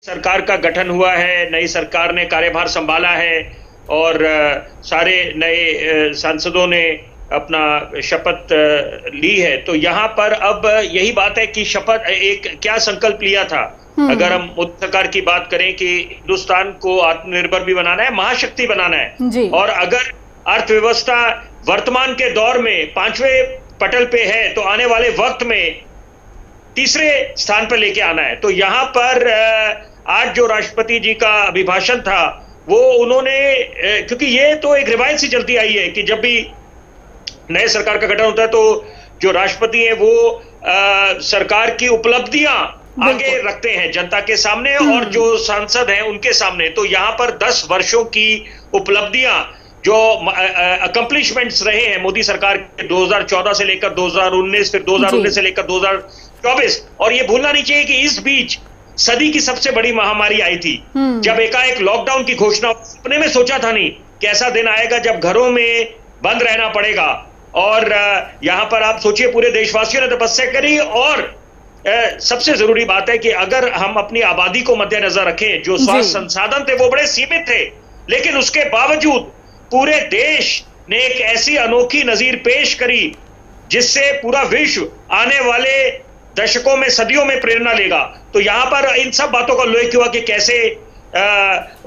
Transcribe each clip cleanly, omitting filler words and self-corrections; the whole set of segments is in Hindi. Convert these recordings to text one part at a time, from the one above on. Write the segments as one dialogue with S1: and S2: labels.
S1: सरकार का गठन हुआ है, नई सरकार ने कार्यभार संभाला है और सारे नए सांसदों ने अपना शपथ ली है। तो यहाँ पर अब यही बात है कि शपथ एक क्या संकल्प लिया था। अगर हम मोदी सरकार की बात करें कि हिंदुस्तान को आत्मनिर्भर भी बनाना है, महाशक्ति बनाना है, और अगर अर्थव्यवस्था वर्तमान के दौर में 5वें पटल पे है तो आने वाले वक्त में तीसरे स्थान पर लेके आना है। तो यहाँ पर आज जो राष्ट्रपति जी का अभिभाषण था वो उन्होंने, क्योंकि ये तो एक रिवायत सी चलती आई है कि जब भी नए सरकार का गठन होता है तो जो राष्ट्रपति है वो सरकार की उपलब्धियां आगे रखते हैं जनता के सामने और जो सांसद हैं उनके सामने। तो यहाँ पर 10 वर्षों की उपलब्धियां जो अकम्प्लिशमेंट्स रहे हैं मोदी सरकार के 2014 से लेकर 2019, फिर 2019 से लेकर 2024, और ये भूलना नहीं चाहिए कि इस बीच सदी की सबसे बड़ी महामारी आई थी, जब एकाएक लॉकडाउन की घोषणा, अपने में सोचा था नहीं कि ऐसा दिन आएगा जब घरों में बंद रहना पड़ेगा। और यहाँ पर आप सोचिए पूरे देशवासियों ने तपस्या करी, और सबसे जरूरी बात है कि अगर हम अपनी आबादी को मद्देनजर रखें, जो स्वास्थ्य संसाधन थे वो बड़े सीमित थे, लेकिन उसके बावजूद पूरे देश ने एक ऐसी अनोखी नजीर पेश करी जिससे पूरा विश्व आने वाले दशकों में, सदियों में प्रेरणा लेगा। तो यहाँ पर इन सब बातों का उल्लेख हुआ कि कैसे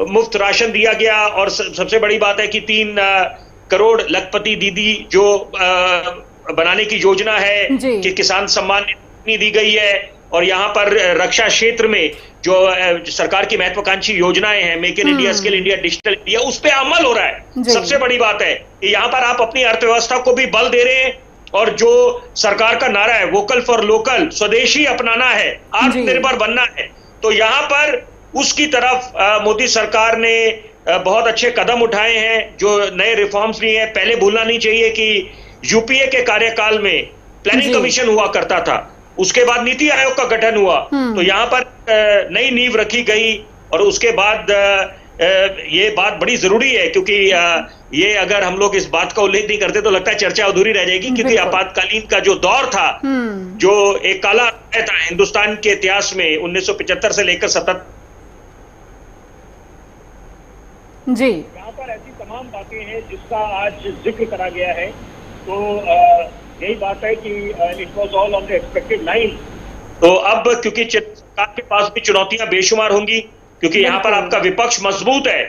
S1: मुफ्त राशन दिया गया, और सबसे बड़ी बात है कि 3 करोड़ लखपति दीदी जो बनाने की योजना है, कि किसान सम्मान निधि दी गई है, और यहाँ पर रक्षा क्षेत्र में जो सरकार की महत्वाकांक्षी योजनाएं हैं, make in India, skill India, digital India, उस पर अमल हो रहा है। सबसे बड़ी बात है कि यहाँ पर आप अपनी अर्थव्यवस्था को भी बल दे रहे हैं, और जो सरकार का नारा है वोकल फॉर लोकल, स्वदेशी अपनाना है, आत्मनिर्भर बनना है, तो यहाँ पर उसकी तरफ मोदी सरकार ने बहुत अच्छे कदम उठाए हैं, जो नए रिफॉर्म्स लिए हैं। पहले भूलना नहीं चाहिए कि यूपीए के कार्यकाल में प्लानिंग कमीशन हुआ करता था, उसके बाद नीति आयोग का गठन हुआ, तो यहाँ पर नई नींव रखी गई। और उसके बाद ये बात बड़ी जरूरी है, क्योंकि ये अगर हम लोग इस बात का उल्लेख नहीं करते तो लगता है चर्चा अधूरी रह जाएगी, क्योंकि आपातकालीन का जो दौर था, जो एक काला अध्याय था हिंदुस्तान के इतिहास में 1975 से लेकर 77
S2: जी,
S3: यहाँ पर ऐसी तमाम बातें हैं जिसका आज जिक्र करा गया है। तो यही बात है कि it was all on the expected line.
S1: तो अब क्योंकि सरकार के पास भी चुनौतियां बेशुमार होंगी, क्योंकि यहाँ पर आपका विपक्ष मजबूत है,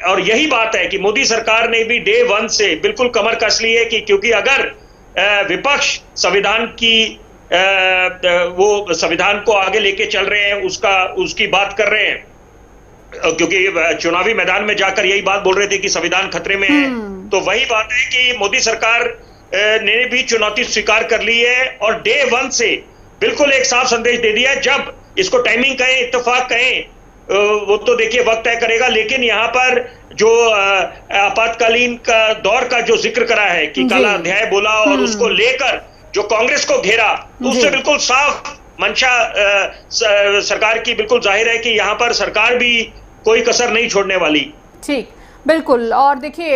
S1: और यही बात है कि मोदी सरकार ने भी डे 1 से बिल्कुल कमर कस ली है कि क्योंकि अगर विपक्ष संविधान की वो संविधान को आगे लेके चल रहे हैं, उसकी बात कर रहे हैं, क्योंकि चुनावी मैदान में जाकर यही बात बोल रहे थे कि संविधान खतरे में है, तो वही बात है कि मोदी सरकार ने भी चुनौती स्वीकार कर ली है, और डे 1 से बिल्कुल एक साफ संदेश दे दिया है। जब इसको टाइमिंग कहें, इत्तेफाक कहें, वो तो देखिए वक्त तय करेगा, लेकिन यहाँ पर जो आपातकालीन का दौर का जो जिक्र करा है कि काला अध्याय बोला, और उसको लेकर जो कांग्रेस को घेरा, तो उससे बिल्कुल साफ मंशा सरकार की बिल्कुल जाहिर है कि यहाँ पर सरकार भी कोई कसर नहीं छोड़ने वाली।
S2: ठीक, बिल्कुल। और देखिए